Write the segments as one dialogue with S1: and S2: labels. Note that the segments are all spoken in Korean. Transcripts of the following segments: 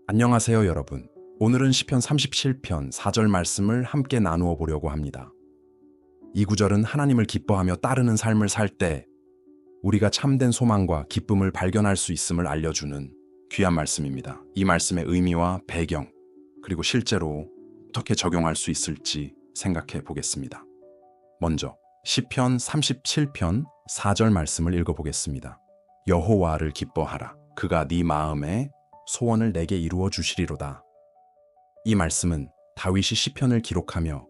S1: 안녕하세요, 여러분. 오늘은 시편 37편 4절 말씀을 함께 나누어 보려고 합니다. 이 구절은 하나님을 기뻐하며 따르는 삶을 살 때 우리가 참된 소망과 기쁨을 발견할 수 있음을 알려주는 귀한 말씀입니다. 이 말씀의 의미와 배경, 그리고 실제로 어떻게 적용할 수 있을지 생각해 보겠습니다. 먼저 시편 37편 4절 말씀을 읽어보겠습니다. 여호와를 기뻐하라. 그가 네 마음에 소원을 내게 이루어 주시리로다. 이 말씀은 다윗이 시편을 기록하며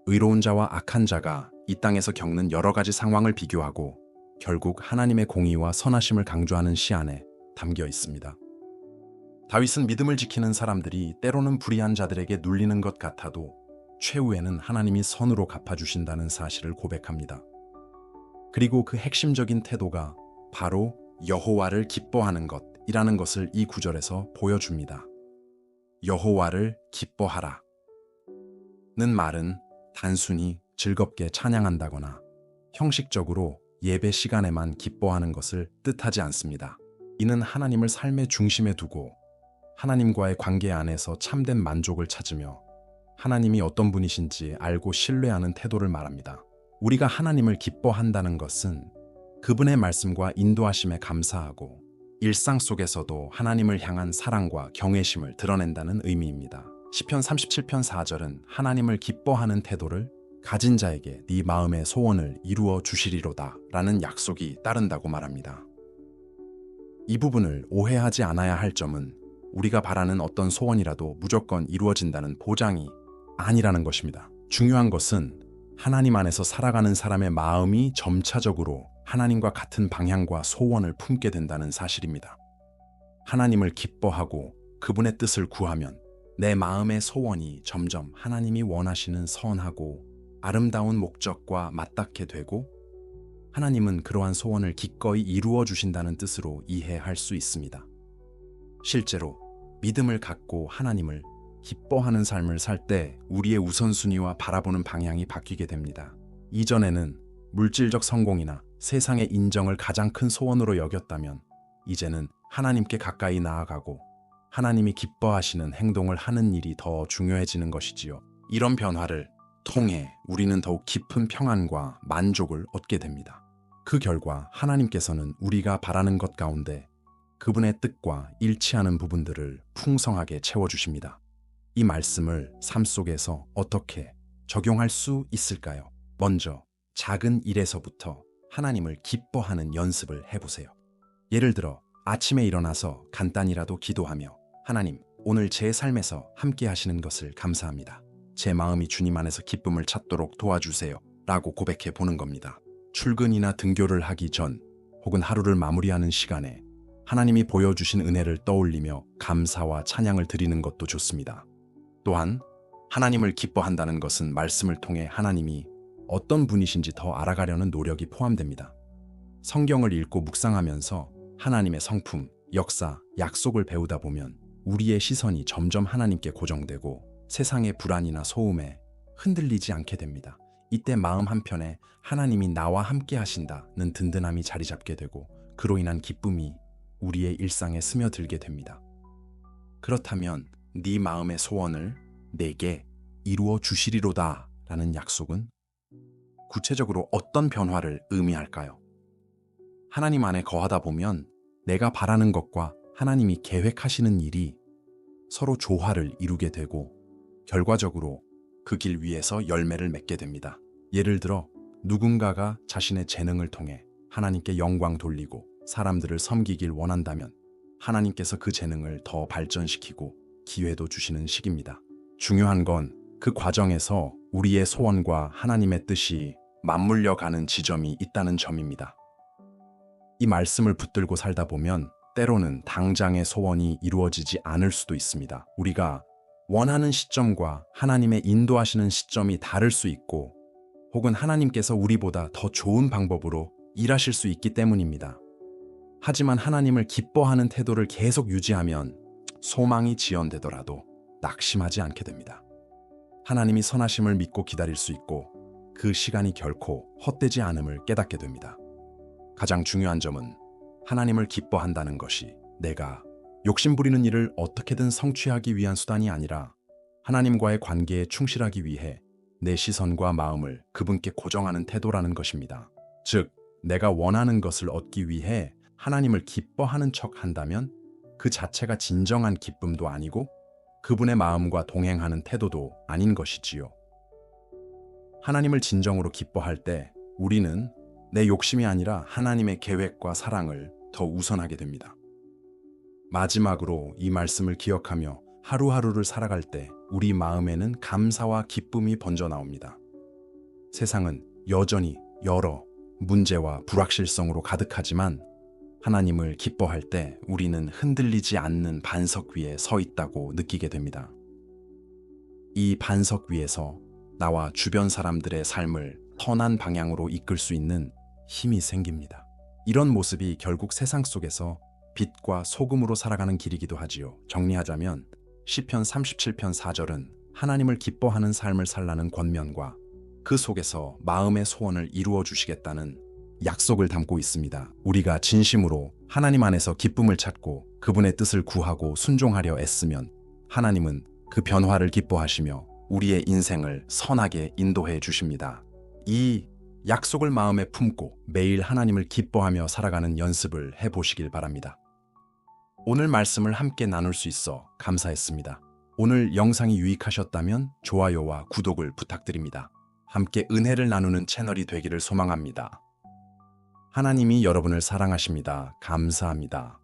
S1: 의로운 자와 악한 자가 이 땅에서 겪는 여러 가지 상황을 비교하고 결국 하나님의 공의와 선하심을 강조하는 시 안에 담겨 있습니다. 다윗은 믿음을 지키는 사람들이 때로는 불의한 자들에게 눌리는 것 같아도 최후에는 하나님이 선으로 갚아주신다는 사실을 고백합니다. 그리고 그 핵심적인 태도가 바로 여호와를 기뻐하는 것이라는 것을 이 구절에서 보여줍니다. 여호와를 기뻐하라 는 말은 단순히 즐겁게 찬양한다거나 형식적으로 예배 시간에만 기뻐하는 것을 뜻하지 않습니다. 이는 하나님을 삶의 중심에 두고 하나님과의 관계 안에서 참된 만족을 찾으며 하나님이 어떤 분이신지 알고 신뢰하는 태도를 말합니다. 우리가 하나님을 기뻐한다는 것은 그분의 말씀과 인도하심에 감사하고 일상 속에서도 하나님을 향한 사랑과 경외심을 드러낸다는 의미입니다. 시편 37편 4절은 하나님을 기뻐하는 태도를 가진 자에게 네 마음의 소원을 이루어 주시리로다 라는 약속이 따른다고 말합니다. 이 부분을 오해하지 않아야 할 점은 우리가 바라는 어떤 소원이라도 무조건 이루어진다는 보장이 아니라는 것입니다. 중요한 것은 하나님 안에서 살아가는 사람의 마음이 점차적으로 하나님과 같은 방향과 소원을 품게 된다는 사실입니다. 하나님을 기뻐하고 그분의 뜻을 구하면 내 마음의 소원이 점점 하나님이 원하시는 선하고 아름다운 목적과 맞닿게 되고 하나님은 그러한 소원을 기꺼이 이루어 주신다는 뜻으로 이해할 수 있습니다. 실제로 믿음을 갖고 하나님을 기뻐하는 삶을 살 때 우리의 우선순위와 바라보는 방향이 바뀌게 됩니다. 이전에는 물질적 성공이나 세상의 인정을 가장 큰 소원으로 여겼다면 이제는 하나님께 가까이 나아가고 하나님이 기뻐하시는 행동을 하는 일이 더 중요해지는 것이지요. 이런 변화를 통해 우리는 더욱 깊은 평안과 만족을 얻게 됩니다. 그 결과 하나님께서는 우리가 바라는 것 가운데 그분의 뜻과 일치하는 부분들을 풍성하게 채워주십니다. 이 말씀을 삶 속에서 어떻게 적용할 수 있을까요? 먼저 작은 일에서부터 하나님을 기뻐하는 연습을 해보세요. 예를 들어 아침에 일어나서 간단히라도 기도하며 하나님, 오늘 제 삶에서 함께 하시는 것을 감사합니다. 제 마음이 주님 안에서 기쁨을 찾도록 도와주세요 라고 고백해 보는 겁니다. 출근이나 등교를 하기 전 혹은 하루를 마무리하는 시간에 하나님이 보여주신 은혜를 떠올리며 감사와 찬양을 드리는 것도 좋습니다. 또한 하나님을 기뻐한다는 것은 말씀을 통해 하나님이 어떤 분이신지 더 알아가려는 노력이 포함됩니다. 성경을 읽고 묵상하면서 하나님의 성품, 역사, 약속을 배우다 보면 우리의 시선이 점점 하나님께 고정되고 세상의 불안이나 소음에 흔들리지 않게 됩니다. 이때 마음 한편에 하나님이 나와 함께 하신다는 든든함이 자리 잡게 되고 그로 인한 기쁨이 우리의 일상에 스며들게 됩니다. 그렇다면 네 마음의 소원을 내게 이루어 주시리로다 라는 약속은 구체적으로 어떤 변화를 의미할까요? 하나님 안에 거하다 보면 내가 바라는 것과 하나님이 계획하시는 일이 서로 조화를 이루게 되고 결과적으로 그 길 위에서 열매를 맺게 됩니다. 예를 들어 누군가가 자신의 재능을 통해 하나님께 영광 돌리고 사람들을 섬기길 원한다면 하나님께서 그 재능을 더 발전시키고 기회도 주시는 시기입니다. 중요한 건 그 과정에서 우리의 소원과 하나님의 뜻이 맞물려 가는 지점이 있다는 점입니다. 이 말씀을 붙들고 살다 보면 때로는 당장의 소원이 이루어지지 않을 수도 있습니다. 우리가 원하는 시점과 하나님의 인도하시는 시점이 다를 수 있고 혹은 하나님께서 우리보다 더 좋은 방법으로 일하실 수 있기 때문입니다. 하지만 하나님을 기뻐하는 태도를 계속 유지하면 소망이 지연되더라도 낙심하지 않게 됩니다. 하나님이 선하심을 믿고 기다릴 수 있고 그 시간이 결코 헛되지 않음을 깨닫게 됩니다. 가장 중요한 점은 하나님을 기뻐한다는 것이 내가 욕심부리는 일을 어떻게든 성취하기 위한 수단이 아니라 하나님과의 관계에 충실하기 위해 내 시선과 마음을 그분께 고정하는 태도라는 것입니다. 즉, 내가 원하는 것을 얻기 위해 하나님을 기뻐하는 척 한다면 그 자체가 진정한 기쁨도 아니고 그분의 마음과 동행하는 태도도 아닌 것이지요. 하나님을 진정으로 기뻐할 때 우리는 내 욕심이 아니라 하나님의 계획과 사랑을 더 우선하게 됩니다. 마지막으로 이 말씀을 기억하며 하루하루를 살아갈 때 우리 마음에는 감사와 기쁨이 번져 나옵니다. 세상은 여전히 여러 문제와 불확실성으로 가득하지만 하나님을 기뻐할 때 우리는 흔들리지 않는 반석 위에 서 있다고 느끼게 됩니다. 이 반석 위에서 나와 주변 사람들의 삶을 선한 방향으로 이끌 수 있는 힘이 생깁니다. 이런 모습이 결국 세상 속에서 빛과 소금으로 살아가는 길이기도 하지요. 정리하자면 시편 37편 4절은 하나님을 기뻐하는 삶을 살라는 권면과 그 속에서 마음의 소원을 이루어 주시겠다는 약속을 담고 있습니다. 우리가 진심으로 하나님 안에서 기쁨을 찾고 그분의 뜻을 구하고 순종하려 애쓰면 하나님은 그 변화를 기뻐하시며 우리의 인생을 선하게 인도해 주십니다. 이 약속을 마음에 품고 매일 하나님을 기뻐하며 살아가는 연습을 해보시길 바랍니다. 오늘 말씀을 함께 나눌 수 있어 감사했습니다. 오늘 영상이 유익하셨다면 좋아요와 구독을 부탁드립니다. 함께 은혜를 나누는 채널이 되기를 소망합니다. 하나님이 여러분을 사랑하십니다. 감사합니다.